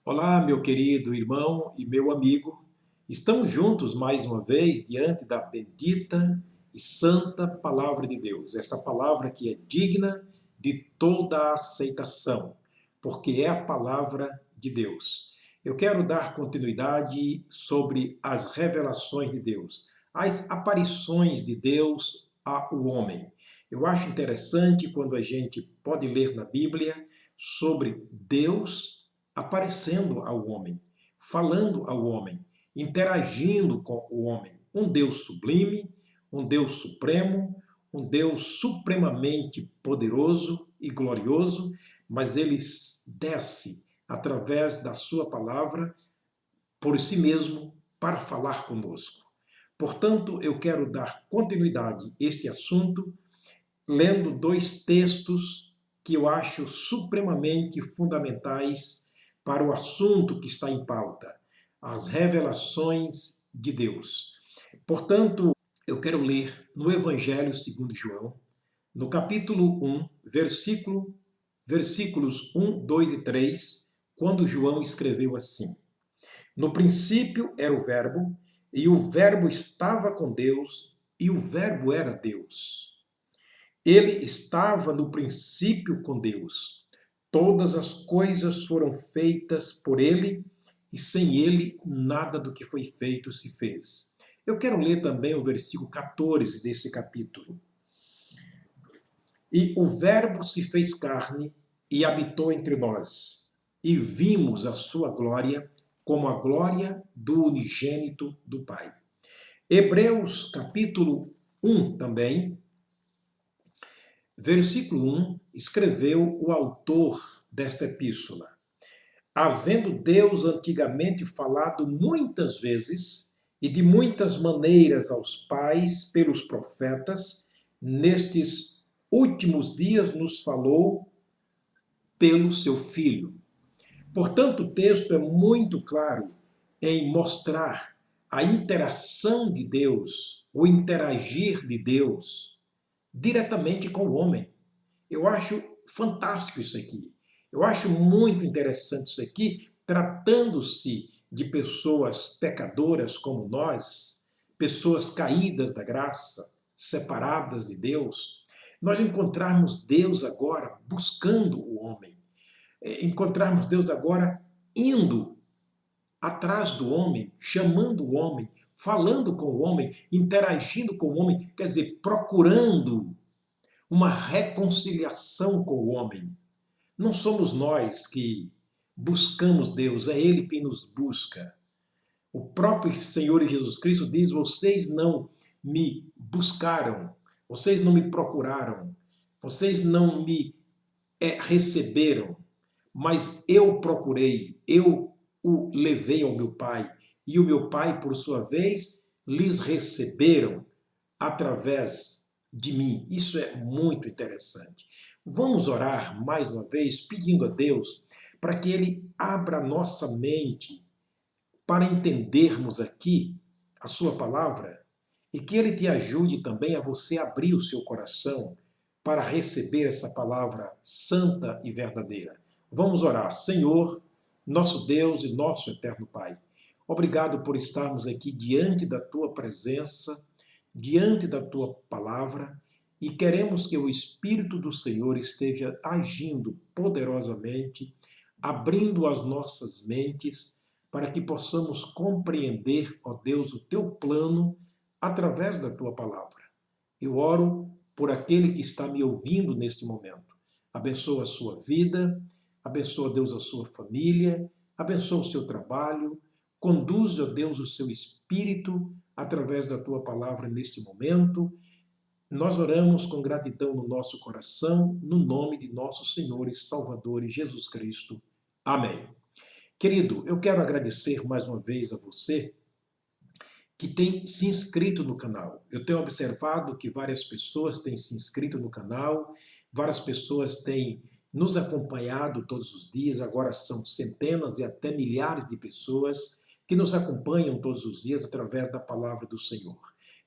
Olá, meu querido irmão e meu amigo. Estamos juntos mais uma vez diante da bendita e santa palavra de Deus. Esta palavra que é digna de toda a aceitação, porque é a palavra de Deus. Eu quero dar continuidade sobre as revelações de Deus, as aparições de Deus ao homem. Eu acho interessante quando a gente pode ler na Bíblia sobre Deus aparecendo ao homem, falando ao homem, interagindo com o homem. Um Deus sublime, um Deus supremo, um Deus supremamente poderoso e glorioso, mas ele desce através da sua palavra por si mesmo para falar conosco. Portanto, eu quero dar continuidade a este assunto lendo dois textos que eu acho supremamente fundamentais para o assunto que está em pauta, as revelações de Deus. Portanto, eu quero ler no Evangelho segundo João, no capítulo 1, versículos 1, 2 e 3, quando João escreveu assim: No princípio era o Verbo, e o Verbo estava com Deus, e o Verbo era Deus. Ele estava no princípio com Deus. Todas as coisas foram feitas por ele, e sem ele nada do que foi feito se fez. Eu quero ler também o versículo 14 desse capítulo. E o Verbo se fez carne e habitou entre nós, e vimos a sua glória como a glória do unigênito do Pai. Hebreus capítulo 1 também, versículo 1, escreveu o autor desta epístola. Havendo Deus antigamente falado muitas vezes e de muitas maneiras aos pais pelos profetas, nestes últimos dias nos falou pelo seu Filho. Portanto, o texto é muito claro em mostrar a interação de Deus, o interagir de Deus diretamente com o homem. Eu acho fantástico isso aqui. Eu acho muito interessante isso aqui, tratando-se de pessoas pecadoras como nós, pessoas caídas da graça, separadas de Deus, nós encontrarmos Deus agora buscando o homem, encontrarmos Deus agora indo atrás do homem, chamando o homem, falando com o homem, interagindo com o homem, quer dizer, procurando uma reconciliação com o homem. Não somos nós que buscamos Deus, é Ele quem nos busca. O próprio Senhor Jesus Cristo diz: vocês não me buscaram, vocês não me procuraram, vocês não me receberam, mas eu procurei, eu o levei ao meu Pai, e o meu Pai, por sua vez, lhes receberam através de mim. Isso é muito interessante. Vamos orar mais uma vez, pedindo a Deus para que Ele abra nossa mente para entendermos aqui a sua palavra e que Ele te ajude também a você abrir o seu coração para receber essa palavra santa e verdadeira. Vamos orar. Senhor, nosso Deus e nosso eterno Pai, obrigado por estarmos aqui diante da Tua presença, diante da Tua palavra, e queremos que o Espírito do Senhor esteja agindo poderosamente, abrindo as nossas mentes, para que possamos compreender, ó Deus, o Teu plano através da Tua palavra. Eu oro por aquele que está me ouvindo neste momento. Abençoa a sua vida, abençoa, Deus, a sua família, abençoa o seu trabalho, conduz, ó Deus, o seu espírito através da tua palavra neste momento. Nós oramos com gratidão no nosso coração, no nome de nosso Senhor e Salvador Jesus Cristo. Amém. Querido, eu quero agradecer mais uma vez a você que tem se inscrito no canal. Eu tenho observado que várias pessoas têm se inscrito no canal, várias pessoas têm nos acompanhado todos os dias, agora são centenas e até milhares de pessoas que nos acompanham todos os dias através da palavra do Senhor.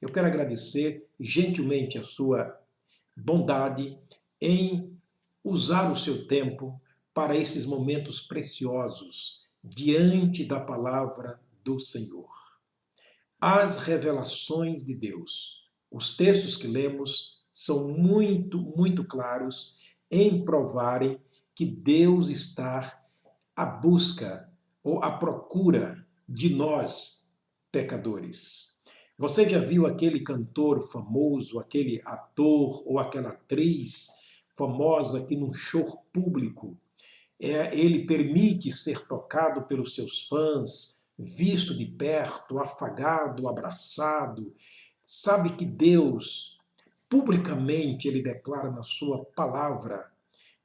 Eu quero agradecer gentilmente a sua bondade em usar o seu tempo para esses momentos preciosos diante da palavra do Senhor. As revelações de Deus. Os textos que lemos são muito claros em provarem que Deus está à busca ou à procura de nós, pecadores. Você já viu aquele cantor famoso, aquele ator ou aquela atriz famosa que num show público ele permite ser tocado pelos seus fãs, visto de perto, afagado, abraçado? Sabe que Deus, publicamente, ele declara na sua palavra,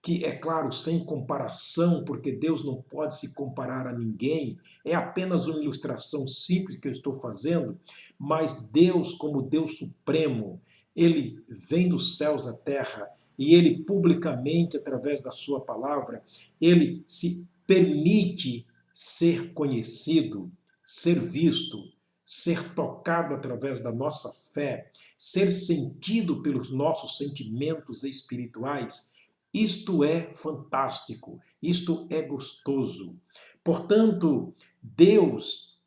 que é claro, sem comparação, porque Deus não pode se comparar a ninguém, é apenas uma ilustração simples que eu estou fazendo, mas Deus, como Deus supremo, ele vem dos céus à terra e ele publicamente, através da sua palavra, ele se permite ser conhecido, ser visto, ser tocado através da nossa fé, ser sentido pelos nossos sentimentos espirituais. Isto é fantástico, isto é gostoso. Portanto, Deus,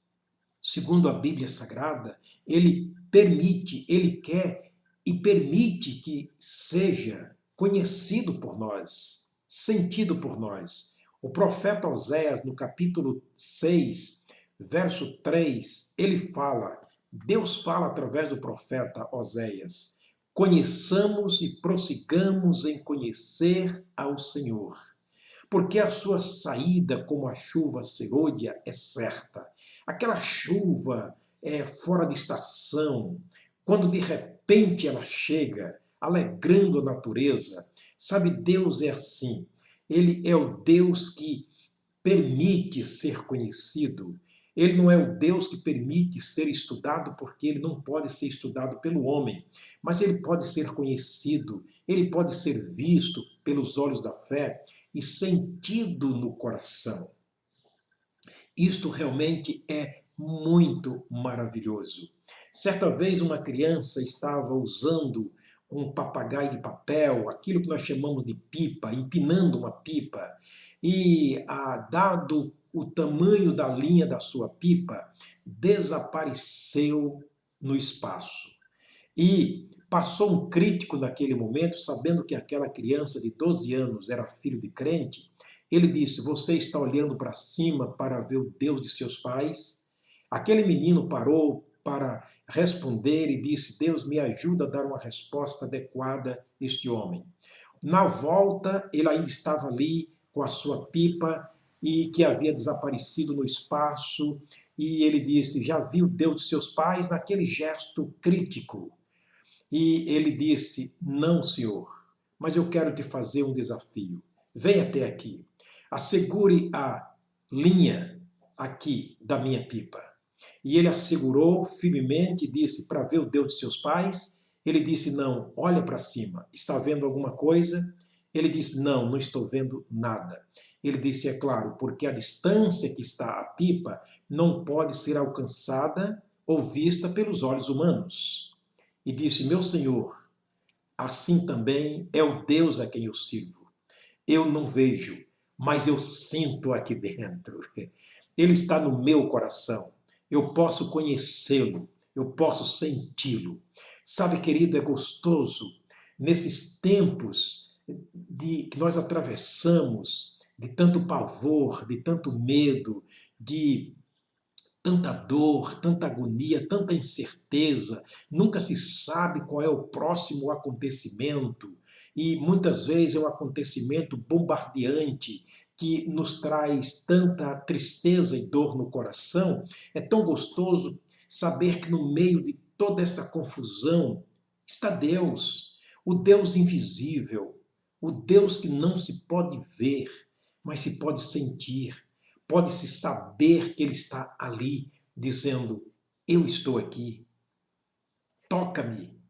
segundo a Bíblia Sagrada, ele permite, ele quer e permite que seja conhecido por nós, sentido por nós. O profeta Oséias, no capítulo 6, verso 3, ele fala, Deus fala através do profeta Oséias: conheçamos e prossigamos em conhecer ao Senhor, porque a sua saída como a chuva serôdia é certa. Aquela chuva é fora de estação, quando de repente ela chega, alegrando a natureza. Sabe, Deus é assim. Ele é o Deus que permite ser conhecido. Ele não é o Deus que permite ser estudado, porque ele não pode ser estudado pelo homem, mas ele pode ser conhecido, ele pode ser visto pelos olhos da fé e sentido no coração. Isto realmente é muito maravilhoso. Certa vez uma criança estava usando um papagaio de papel, aquilo que nós chamamos de pipa, empinando uma pipa, e dado o tamanho da linha da sua pipa, desapareceu no espaço. E passou um crítico naquele momento, sabendo que aquela criança de 12 anos era filho de crente. Ele disse: você está olhando para cima para ver o Deus de seus pais? Aquele menino parou para responder e disse: Deus, me ajuda a dar uma resposta adequada a este homem. Na volta, ele ainda estava ali com a sua pipa e que havia desaparecido no espaço, e ele disse: já viu Deus de seus pais? Naquele gesto crítico. E ele disse: não, senhor, mas eu quero te fazer um desafio. Vem até aqui, assegure a linha aqui da minha pipa. E ele assegurou firmemente e disse: para ver o Deus de seus pais? Ele disse: não, olha para cima, está vendo alguma coisa? Ele disse: não, não estou vendo nada. Ele disse: é claro, porque a distância que está a pipa não pode ser alcançada ou vista pelos olhos humanos. E disse: meu Senhor, assim também é o Deus a quem eu sirvo. Eu não vejo, mas eu sinto aqui dentro. Ele está no meu coração. Eu posso conhecê-lo, eu posso senti-lo. Sabe, querido, é gostoso nesses tempos que nós atravessamos, de tanto pavor, de tanto medo, de tanta dor, tanta agonia, tanta incerteza, nunca se sabe qual é o próximo acontecimento, e muitas vezes é um acontecimento bombardeante que nos traz tanta tristeza e dor no coração. É tão gostoso saber que no meio de toda essa confusão está Deus, o Deus invisível, o Deus que não se pode ver, mas se pode sentir. Pode-se saber que Ele está ali, dizendo: eu estou aqui, toca-me,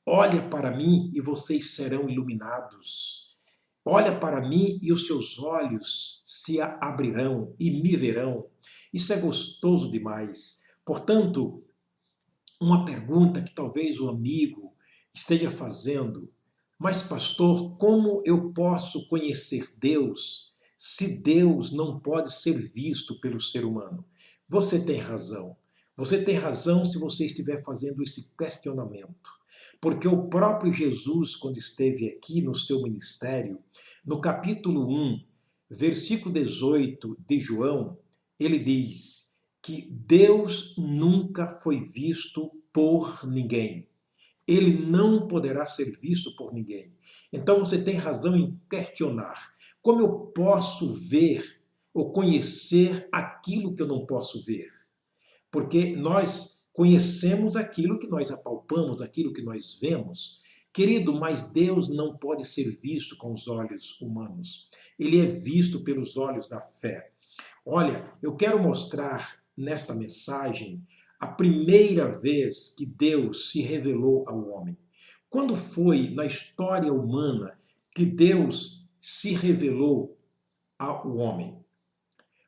olha para mim e vocês serão iluminados. Olha para mim e os seus olhos se abrirão e me verão. Isso é gostoso demais. Portanto, uma pergunta que talvez o amigo esteja fazendo: mas pastor, como eu posso conhecer Deus se Deus não pode ser visto pelo ser humano? Você tem razão. Você tem razão se você estiver fazendo esse questionamento. Porque o próprio Jesus, quando esteve aqui no seu ministério, no capítulo 1, versículo 18 de João, ele diz que Deus nunca foi visto por ninguém. Ele não poderá ser visto por ninguém. Então você tem razão em questionar. Como eu posso ver ou conhecer aquilo que eu não posso ver? Porque nós conhecemos aquilo que nós apalpamos, aquilo que nós vemos. Querido, mas Deus não pode ser visto com os olhos humanos. Ele é visto pelos olhos da fé. Olha, eu quero mostrar nesta mensagem a primeira vez que Deus se revelou ao homem. Quando foi na história humana que Deus se revelou ao homem?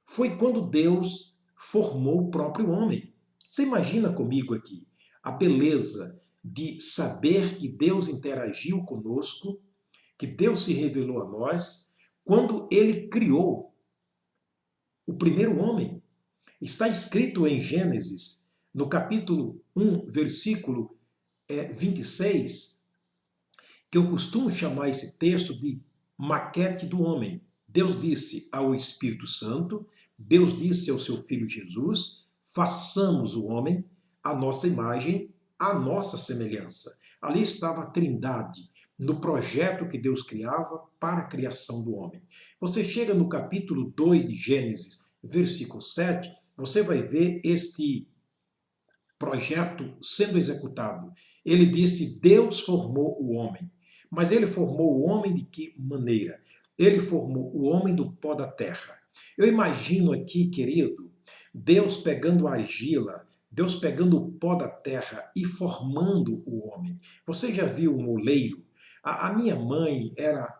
Foi quando Deus formou o próprio homem. Você imagina comigo aqui a beleza de saber que Deus interagiu conosco, que Deus se revelou a nós, quando ele criou o primeiro homem. Está escrito em Gênesis, no capítulo 1, versículo 26, que eu costumo chamar esse texto de maquete do homem. Deus disse ao Espírito Santo, Deus disse ao seu Filho Jesus, façamos o homem à nossa imagem, à nossa semelhança. Ali estava a Trindade, no projeto que Deus criava para a criação do homem. Você chega no capítulo 2 de Gênesis, versículo 7, você vai ver este projeto sendo executado. Ele disse, Deus formou o homem. Mas ele formou o homem de que maneira? Ele formou o homem do pó da terra. Eu imagino aqui, querido, Deus pegando a argila, Deus pegando o pó da terra e formando o homem. Você já viu um oleiro? A minha mãe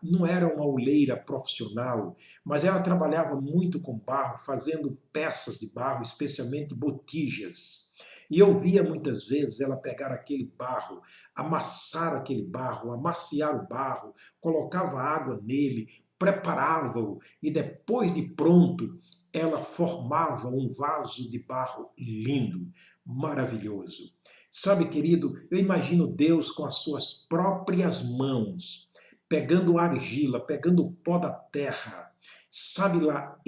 não era uma oleira profissional, mas ela trabalhava muito com barro, fazendo peças de barro, especialmente botijas. E eu via muitas vezes ela pegar aquele barro, amassar aquele barro, amaciar o barro, colocava água nele, preparava-o e depois de pronto, ela formava um vaso de barro lindo, maravilhoso. Sabe, querido, eu imagino Deus com as suas próprias mãos, pegando argila, pegando o pó da terra, sabe lá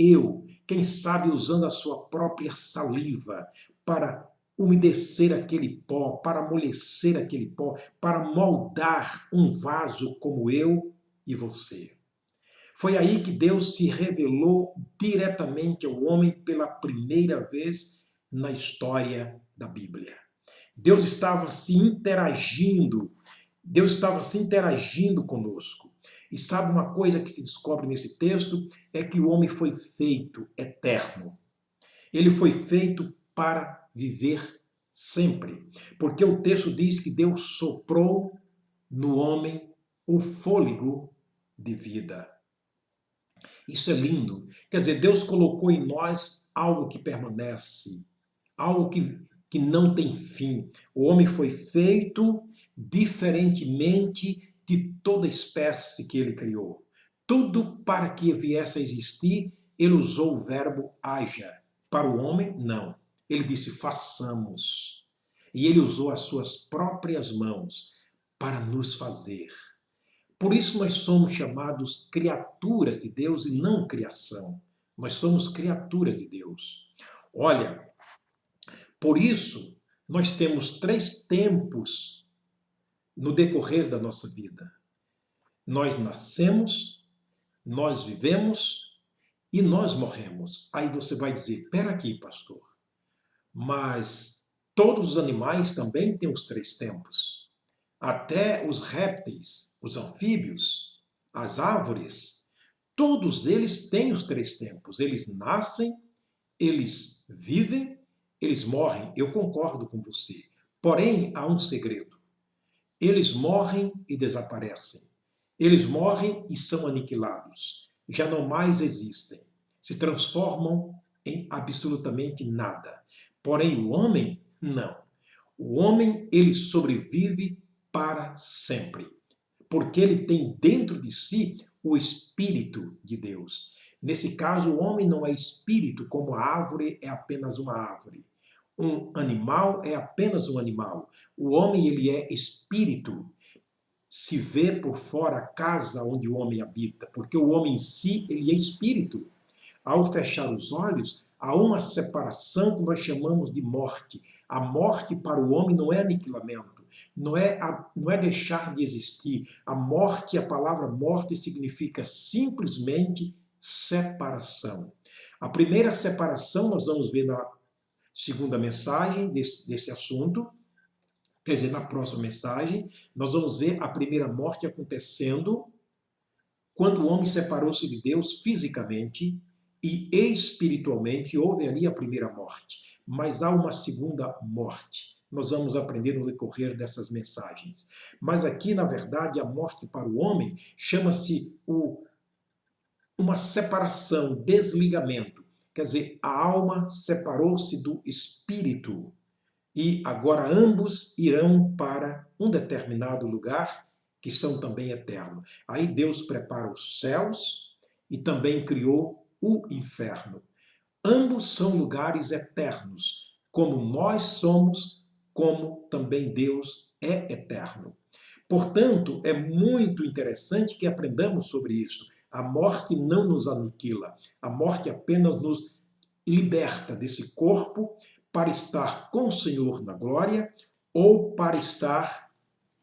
quem sabe usando a sua própria saliva para umedecer aquele pó, para amolecer aquele pó, para moldar um vaso como eu e você. Foi aí que Deus se revelou diretamente ao homem pela primeira vez na história da Bíblia. Deus estava se interagindo conosco. E sabe uma coisa que se descobre nesse texto? É que o homem foi feito eterno. Ele foi feito para viver sempre. Porque o texto diz que Deus soprou no homem o fôlego de vida. Isso é lindo. Quer dizer, Deus colocou em nós algo que permanece, algo que não tem fim. O homem foi feito diferentemente de toda espécie que ele criou. Tudo para que viesse a existir, ele usou o verbo haja. Para o homem, não. Ele disse façamos. E ele usou as suas próprias mãos para nos fazer. Por isso nós somos chamados criaturas de Deus e não criação. Nós somos criaturas de Deus. Olha, por isso nós temos 3 tempos no decorrer da nossa vida. Nós nascemos, nós vivemos e nós morremos. Aí você vai dizer, espera aqui, pastor, mas todos os animais também têm os 3 tempos. Até os répteis, os anfíbios, as árvores, todos eles têm os 3 tempos. Eles nascem, eles vivem, eles morrem. Eu concordo com você. Porém, há um segredo. Eles morrem e desaparecem. Eles morrem e são aniquilados. Já não mais existem. Se transformam em absolutamente nada. Porém, o homem, não. O homem, ele sobrevive para sempre. Porque ele tem dentro de si o Espírito de Deus. Nesse caso, o homem não é espírito, como a árvore é apenas uma árvore. Um animal é apenas um animal. O homem, ele é espírito. Se vê por fora a casa onde o homem habita, porque o homem em si, ele é espírito. Ao fechar os olhos, há uma separação que nós chamamos de morte. A morte para o homem não é aniquilamento, não é deixar de existir. A morte, a palavra morte significa simplesmente separação. A primeira separação nós vamos ver na segunda mensagem desse assunto. Quer dizer, na próxima mensagem, nós vamos ver a primeira morte acontecendo quando o homem separou-se de Deus fisicamente e espiritualmente. Houve ali a primeira morte. Mas há uma segunda morte. Nós vamos aprender no decorrer dessas mensagens. Mas aqui, na verdade, a morte para o homem chama-se uma separação, desligamento. Quer dizer, a alma separou-se do espírito. E agora ambos irão para um determinado lugar, que são também eternos. Aí Deus prepara os céus e também criou o inferno. Ambos são lugares eternos, como nós somos, como também Deus é eterno. Portanto, é muito interessante que aprendamos sobre isso. A morte não nos aniquila, a morte apenas nos liberta desse corpo para estar com o Senhor na glória ou para estar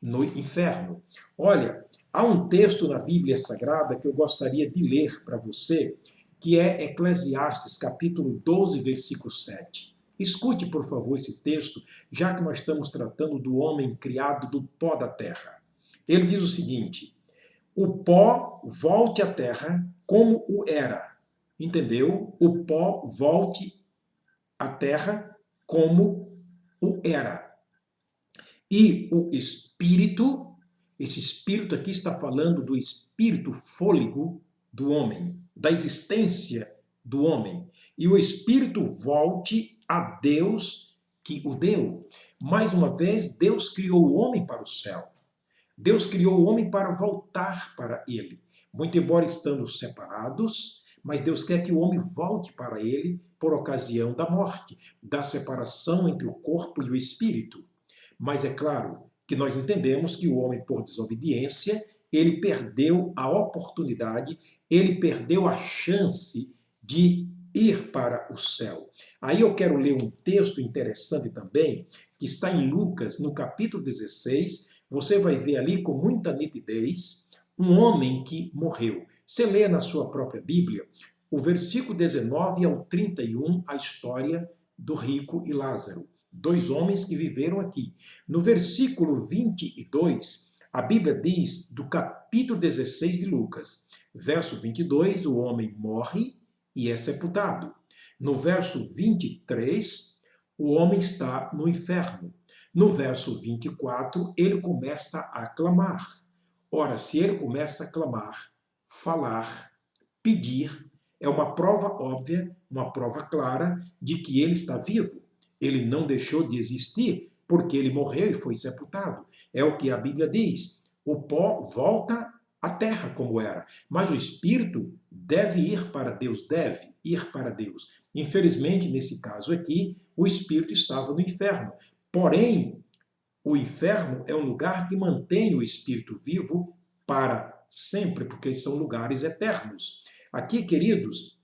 no inferno. Olha, há um texto na Bíblia Sagrada que eu gostaria de ler para você, que é Eclesiastes, capítulo 12, versículo 7. Escute, por favor, esse texto, já que nós estamos tratando do homem criado do pó da terra. Ele diz o seguinte: o pó volte à terra como o era. Entendeu? O pó volte à terra como o era. E o espírito, esse espírito aqui está falando do espírito fôlego do homem, da existência do homem. E o espírito volte a Deus que o deu. Mais uma vez, Deus criou o homem para o céu. Deus criou o homem para voltar para ele. Muito embora estando separados, mas Deus quer que o homem volte para ele por ocasião da morte, da separação entre o corpo e o espírito. Mas é claro que nós entendemos que o homem, por desobediência, ele perdeu a oportunidade, ele perdeu a chance de ir para o céu. Aí eu quero ler um texto interessante também, que está em Lucas, no capítulo 16. Você vai ver ali com muita nitidez um homem que morreu. Você lê na sua própria Bíblia o versículo 19 ao 31, a história do rico e Lázaro. Dois homens que viveram aqui. No versículo 22, a Bíblia diz, do capítulo 16 de Lucas, verso 22, o homem morre e é sepultado. No verso 23, o homem está no inferno. No verso 24, ele começa a clamar. Ora, se ele começa a clamar, falar, pedir, é uma prova óbvia, uma prova clara de que ele está vivo. Ele não deixou de existir porque ele morreu e foi sepultado. É o que a Bíblia diz. O pó volta à terra como era, mas o espírito deve ir para Deus, deve ir para Deus. Infelizmente, nesse caso aqui, o espírito estava no inferno. Porém, o inferno é um lugar que mantém o espírito vivo para sempre, porque são lugares eternos. Aqui, queridos,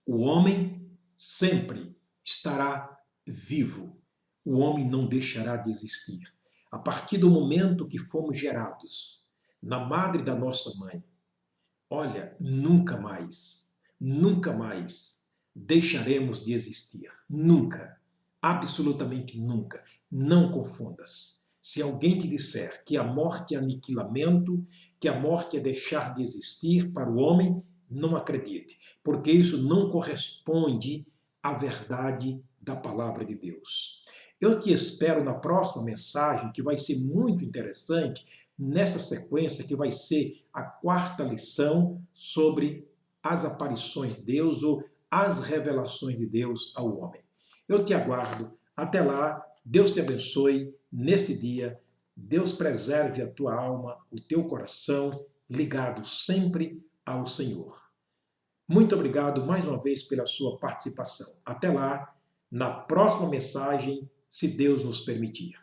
o homem sempre estará vivo. O homem não deixará de existir. A partir do momento que fomos gerados na madre da nossa mãe, olha, nunca mais deixaremos de existir. Nunca. Absolutamente nunca. Não confundas. Se alguém te disser que a morte é aniquilamento, que a morte é deixar de existir para o homem, não acredite, porque isso não corresponde à verdade da palavra de Deus. Eu te espero na próxima mensagem, que vai ser muito interessante, nessa sequência que vai ser a quarta lição sobre as aparições de Deus ou as revelações de Deus ao homem. Eu te aguardo. Até lá. Deus te abençoe nesse dia. Deus preserve a tua alma, o teu coração, ligado sempre ao Senhor. Muito obrigado mais uma vez pela sua participação. Até lá, na próxima mensagem, se Deus nos permitir.